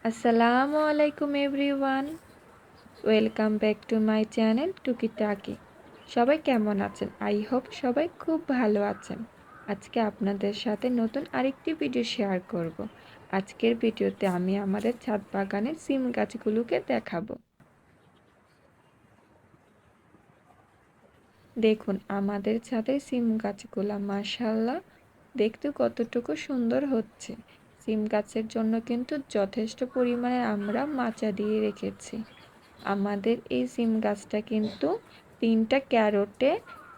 আসসালামু আলাইকুম everyone, welcome back to my channel টুকিটাকি। সবাই কেমন আছেন? আই হোপ সবাই খুব ভালো আছেন। আজকে আপনাদের সাথে নতুন আরেকটি ভিডিও শেয়ার করব। আজকের ভিডিওতে আমি আমাদের ছাদ বাগানের সিম গাছগুলোকে দেখাবো। দেখুন আমাদের ছাদে সিম গাছগুলা মাশাআল্লাহ দেখতে কতটুকু সুন্দর হচ্ছে। সিম গাছের জন্য কিন্তু যথেষ্ট পরিমাণে আমরা মাচা দিয়ে রেখেছি। আমাদের এই সিম গাছটা কিন্তু 3টা ক্যারটে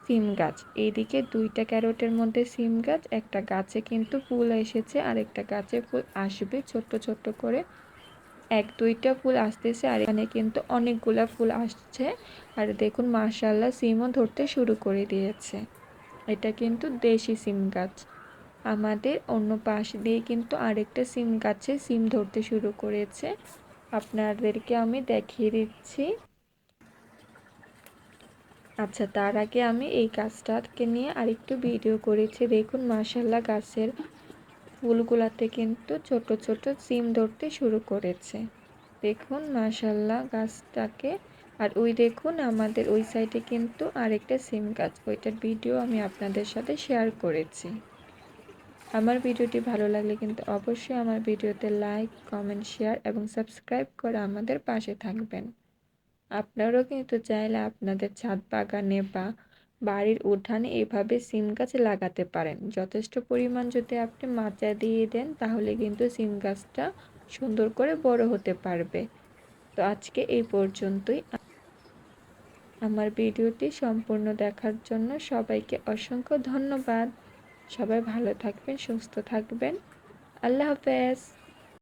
সিম গাছ, এইদিকে 2টা ক্যারটের মধ্যে সিম গাছ, একটা গাছে কিন্তু ফুল এসেছে আর একটা গাছে ফুল আসবে ছোট্ট ছোট্ট করে। 1-2টা ফুল আসতেছে আর এখানে কিন্তু অনেকগুলা ফুল আসছে। আর দেখুন মাশাআল্লাহ সিমও ধরতে শুরু করে দিয়েছে। এটা কিন্তু দেশি সিম গাছ। আমাদের অন্য পাশ দিয়ে কিন্তু আরেকটা সিম গাছে সিম ধরতে শুরু করেছে, আপনাদেরকে আমি দেখিয়ে দিচ্ছি। আচ্ছা, তার আগে আমি এই গাছটাকে নিয়ে আরেকটু ভিডিও করেছি। দেখুন মাশাআল্লাহ গাছের ফুলগুলাতে কিন্তু ছোট ছোট সিম ধরতে শুরু করেছে। দেখুন মাশাআল্লাহ গাছটাকে। আর ওই দেখুন আমাদের ওই সাইডে কিন্তু আরেকটা সিম গাছ, ওইটার ভিডিও আমি আপনাদের সাথে শেয়ার করেছি। আমার ভিডিওটি ভালো লাগলে কিন্তু অবশ্যই আমার ভিডিওতে লাইক, কমেন্ট, শেয়ার এবং সাবস্ক্রাইব করে আমাদের পাশে থাকবেন। আপনারাও কিন্তু চাইলে আপনাদের ছাদ বাগানে বা বাড়ির উঠানে এভাবে সিম গাছ লাগাতে পারেন। যথেষ্ট পরিমাণ যদি আপনি মাচা দিয়ে দেন তাহলে কিন্তু সিম গাছটা সুন্দর করে বড় হতে পারবে। তো আজকে এই পর্যন্তই। আমার ভিডিওটি সম্পূর্ণ দেখার জন্য সবাইকে অসংখ্য ধন্যবাদ। সবাই ভালো থাকবেন, সুস্থ থাকবেন। আল্লাহ হাফেজ।